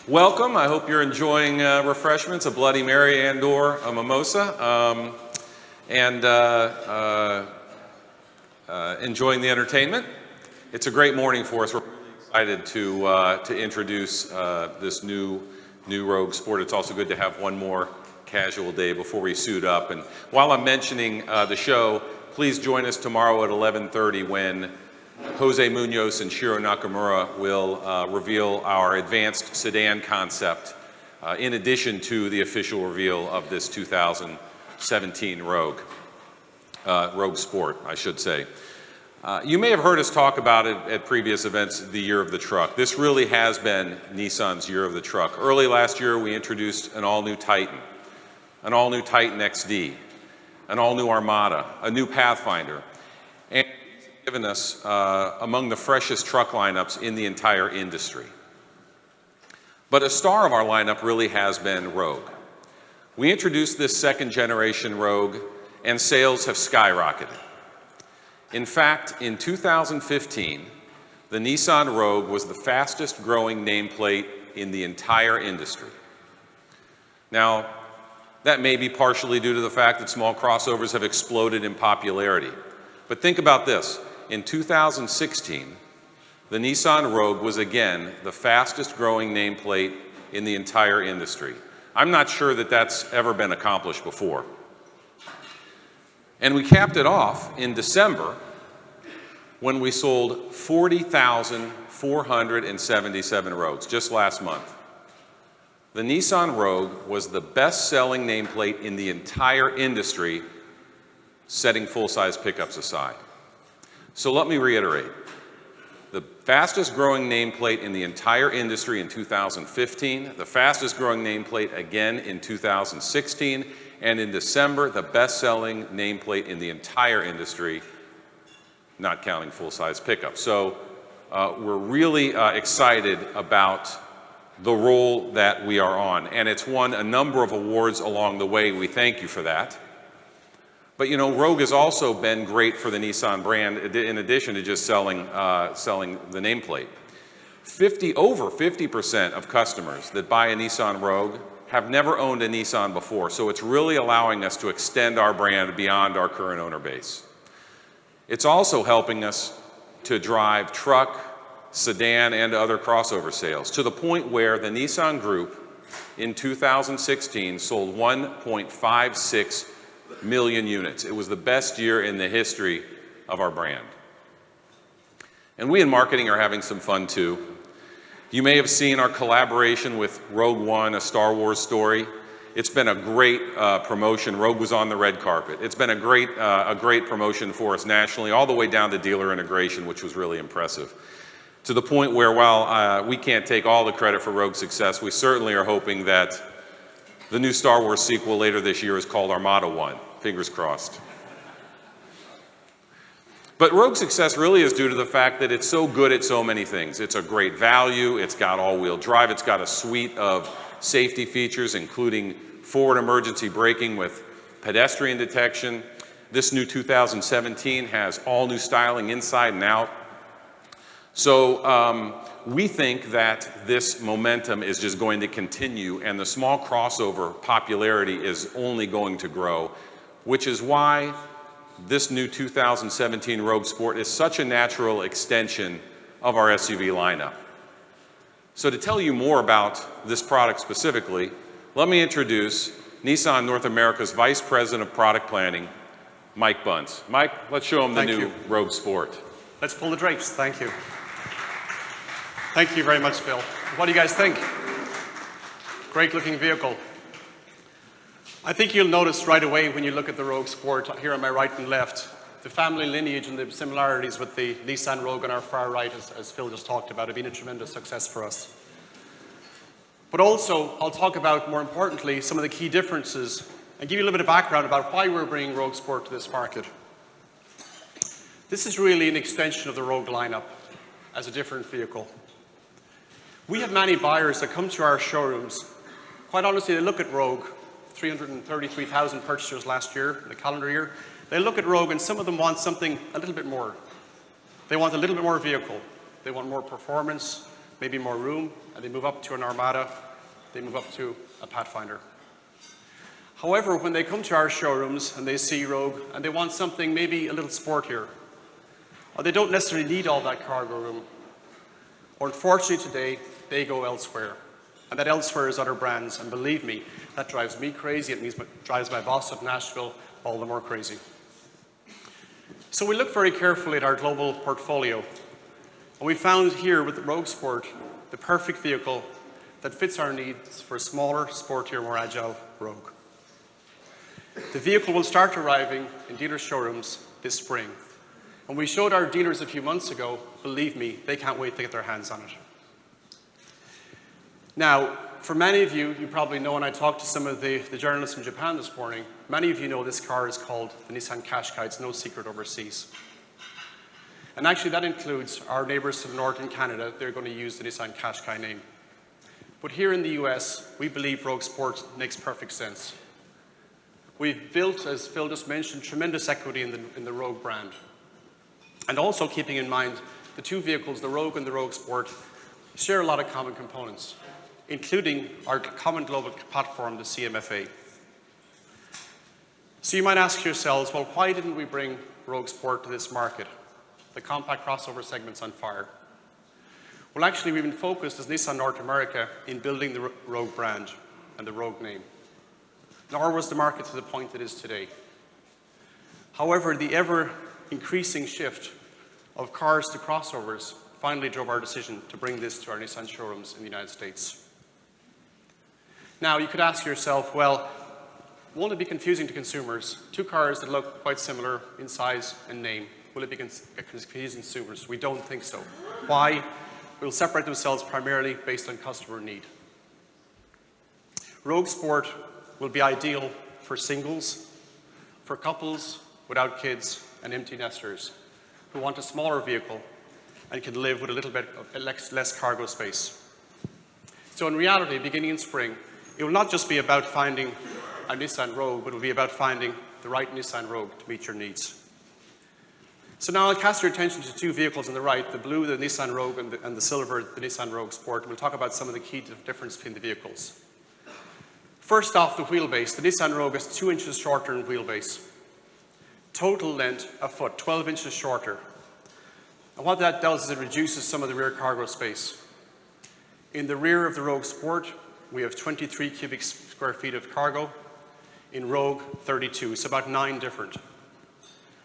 Welcome. I hope you're enjoying refreshments, a Bloody Mary and/or a mimosa, enjoying the entertainment. It's a great morning for us. We're really excited to introduce this new Rogue Sport. It's also good to have one more casual day before we suit up. And while I'm mentioning the show, please join us tomorrow at 11:30 when José Muñoz and Shiro Nakamura will reveal our advanced sedan concept in addition to the official reveal of this 2017 Rogue Sport, I should say. You may have heard us talk about it at previous events, the Year of the Truck. This really has been Nissan's Year of the Truck. Early last year, we introduced an all-new Titan, an all-new Titan XD, an all-new Armada, a new Pathfinder, and these have given us among the freshest truck lineups in the entire industry. But a star of our lineup really has been Rogue. We introduced this second-generation Rogue, and sales have skyrocketed. In fact, in 2015, the Nissan Rogue was the fastest growing nameplate in the entire industry. Now, that may be partially due to the fact that small crossovers have exploded in popularity. But think about this. In 2016, the Nissan Rogue was again the fastest growing nameplate in the entire industry. I'm not sure that that's ever been accomplished before. And we capped it off in December when we sold 40,477 Rogues, just last month. The Nissan Rogue was the best-selling nameplate in the entire industry, setting full-size pickups aside. So let me reiterate. The fastest-growing nameplate in the entire industry in 2015, the fastest-growing nameplate again in 2016, and in December, the best-selling nameplate in the entire industry, not counting full-size pickups. So we're really excited about the role that we are on, and it's won a number of awards along the way. We thank you for that. But you know, Rogue has also been great for the Nissan brand in addition to just selling the nameplate. Over 50% of customers that buy a Nissan Rogue have never owned a Nissan before, so it's really allowing us to extend our brand beyond our current owner base. It's also helping us to drive truck, sedan, and other crossover sales to the point where the Nissan Group in 2016 sold 1.56 million units. It was the best year in the history of our brand. And we in marketing are having some fun too. You may have seen our collaboration with Rogue One, a Star Wars story. It's been a great promotion. Rogue was on the red carpet. It's been a great promotion for us nationally, all the way down to dealer integration, which was really impressive. To the point where, while we can't take all the credit for Rogue's success, we certainly are hoping that the new Star Wars sequel later this year is called Armada 1. Fingers crossed. But Rogue's success really is due to the fact that it's so good at so many things. It's a great value, it's got all-wheel drive, it's got a suite of safety features, including forward emergency braking with pedestrian detection. This new 2017 has all new styling inside and out. So we think that this momentum is just going to continue, and the small crossover popularity is only going to grow, which is why this new 2017 Rogue Sport is such a natural extension of our SUV lineup. So to tell you more about this product specifically, let me introduce Nissan North America's Vice President of Product Planning, Mike Bunce. Mike, let's show him the new Rogue Sport. Let's pull the drapes. Thank you. Thank you very much, Phil. What do you guys think? Great looking vehicle. I think you'll notice right away when you look at the Rogue Sport, here on my right and left, the family lineage and the similarities with the Nissan Rogue on our far right, as Phil just talked about, have been a tremendous success for us. But also, I'll talk about, more importantly, some of the key differences and give you a little bit of background about why we're bringing Rogue Sport to this market. This is really an extension of the Rogue lineup as a different vehicle. We have many buyers that come to our showrooms. Quite honestly, they look at Rogue, 333,000 purchasers last year, in the calendar year. They look at Rogue and some of them want something a little bit more. They want a little bit more vehicle. They want more performance. maybe more room, and they move up to an Armada, they move up to a Pathfinder. However, when they come to our showrooms and they see Rogue and they want something maybe a little sportier, or they don't necessarily need all that cargo room, or unfortunately today, they go elsewhere. And that elsewhere is other brands, and believe me, that drives me crazy. It drives my boss at Nashville all the more crazy. So we look very carefully at our global portfolio, and we found here with the Rogue Sport the perfect vehicle that fits our needs for a smaller, sportier, more agile Rogue. The vehicle will start arriving in dealer showrooms this spring. And we showed our dealers a few months ago, believe me, they can't wait to get their hands on it. Now, for many of you, you probably know, and I talked to some of the journalists from Japan this morning, many of you know this car is called the Nissan Qashqai. It's no secret overseas. And actually that includes our neighbors to the north in Canada. They're going to use the Nissan Qashqai name. But here in the US, we believe Rogue Sport makes perfect sense. We've built, as Phil just mentioned, tremendous equity in the Rogue brand. And also keeping in mind, the two vehicles, the Rogue and the Rogue Sport, share a lot of common components, including our common global platform, the CMFA. So you might ask yourselves, well, why didn't we bring Rogue Sport to this market? The compact crossover segment's on fire. Well, actually, we've been focused as Nissan North America in building the Rogue brand and the Rogue name. Nor was the market to the point it is today. However, the ever-increasing shift of cars to crossovers finally drove our decision to bring this to our Nissan showrooms in the United States. Now, you could ask yourself, well, won't it be confusing to consumers? Two cars that look quite similar in size and name. Will it be confusing to consumers? We don't think so. Why? We'll separate themselves primarily based on customer need. Rogue Sport will be ideal for singles, for couples without kids, and empty nesters who want a smaller vehicle and can live with a little bit of less cargo space. So in reality, beginning in spring, it will not just be about finding a Nissan Rogue, but it will be about finding the right Nissan Rogue to meet your needs. So now I'll cast your attention to two vehicles on the right, the blue, the Nissan Rogue, and the silver, the Nissan Rogue Sport. We'll talk about some of the key difference between the vehicles. First off, the wheelbase. The Nissan Rogue is 2 inches shorter in wheelbase. Total length a foot, 12 inches shorter. And what that does is it reduces some of the rear cargo space. In the rear of the Rogue Sport, we have 23 cubic square feet of cargo. In Rogue, 32, so about 9 different.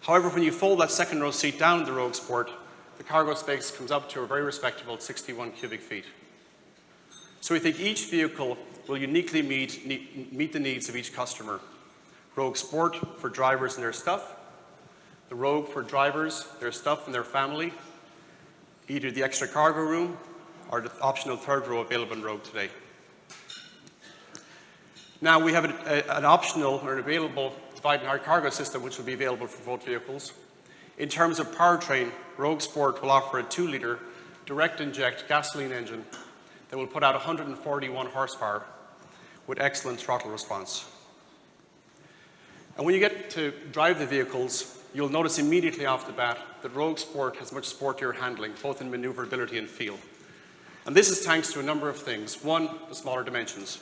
However, when you fold that second row seat down the Rogue Sport, the cargo space comes up to a very respectable 61 cubic feet. So we think each vehicle will uniquely meet the needs of each customer. Rogue Sport for drivers and their stuff, the Rogue for drivers, their stuff and their family, either the extra cargo room or the optional third row available in Rogue today. Now we have an optional or an available divide and hard cargo system which will be available for both vehicles. In terms of powertrain, Rogue Sport will offer a 2-liter direct inject gasoline engine that will put out 141 horsepower with excellent throttle response. And when you get to drive the vehicles, you'll notice immediately off the bat that Rogue Sport has much sportier handling, both in maneuverability and feel. And this is thanks to a number of things. One, the smaller dimensions,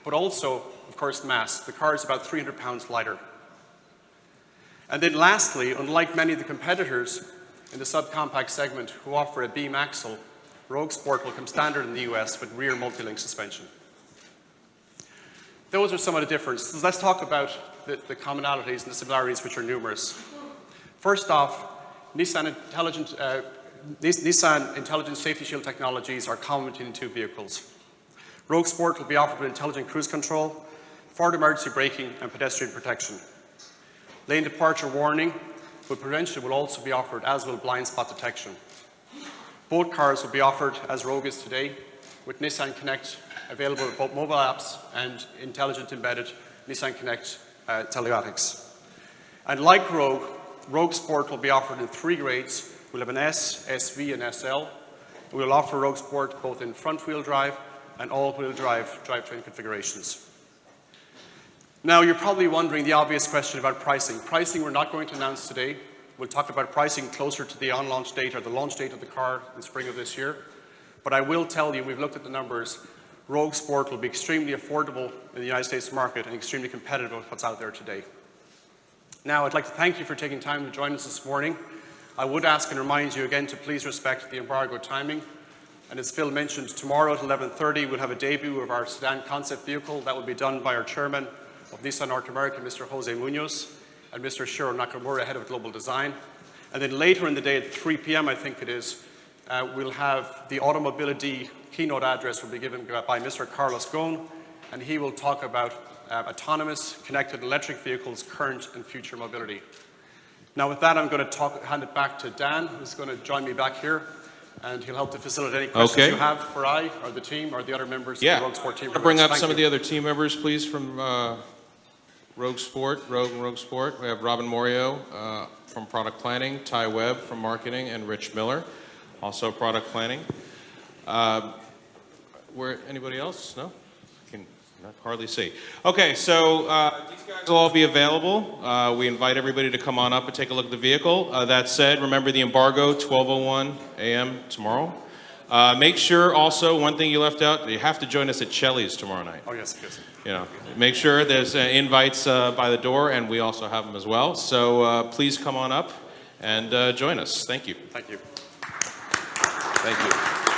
but also, of course, mass. The car is about 300 pounds lighter. And then lastly, unlike many of the competitors in the subcompact segment who offer a beam axle, Rogue Sport will come standard in the US with rear multi-link suspension. Those are some of the differences. Let's talk about the commonalities and the similarities, which are numerous. First off, Nissan Intelligent Safety Shield technologies are common between the two vehicles. Rogue Sport will be offered with intelligent cruise control, forward emergency braking, and pedestrian protection. Lane departure warning with prevention will also be offered, as will blind spot detection. Both cars will be offered, as Rogue is today, with Nissan Connect available with both mobile apps and intelligent embedded Nissan Connect telematics. And like Rogue, Rogue Sport will be offered in 3 grades. We'll have an S, SV, and SL. We'll offer Rogue Sport both in front-wheel drive and all-wheel drive drivetrain configurations. Now, you're probably wondering the obvious question about pricing. Pricing we're not going to announce today. We'll talk about pricing closer to the on-launch date or the launch date of the car in spring of this year. But I will tell you, we've looked at the numbers, Rogue Sport will be extremely affordable in the United States market and extremely competitive with what's out there today. Now, I'd like to thank you for taking time to join us this morning. I would ask and remind you again to please respect the embargo timing. And as Phil mentioned, tomorrow at 11:30, we'll have a debut of our sedan concept vehicle. That will be done by our chairman of Nissan North America, Mr. José Muñoz, and Mr. Shiro Nakamura, head of global design. And then later in the day at 3 p.m., I think it is, we'll have the automobility keynote address will be given by Mr. Carlos Ghosn, and he will talk about autonomous, connected electric vehicles, current and future mobility. Now with that, I'm going to hand it back to Dan, who's going to join me back here, and he'll help to facilitate any questions you have for I, or the team, or the other members of the Rogue Sport team. Bring up some of the other team members, please, from Rogue Sport, Rogue Sport. We have Robin Morio from product planning, Ty Webb from marketing, and Rich Miller, also product planning. Anybody else? No? I can hardly see. Okay, so these guys will all be available. We invite everybody to come on up and take a look at the vehicle. That said, remember the embargo, 12:01 a.m. tomorrow. Make sure also, one thing you left out, you have to join us at Chelly's tomorrow night. Oh, yes, yes. You know, make sure there's invites by the door, and we also have them as well. So please come on up and join us. Thank you. Thank you. Thank you.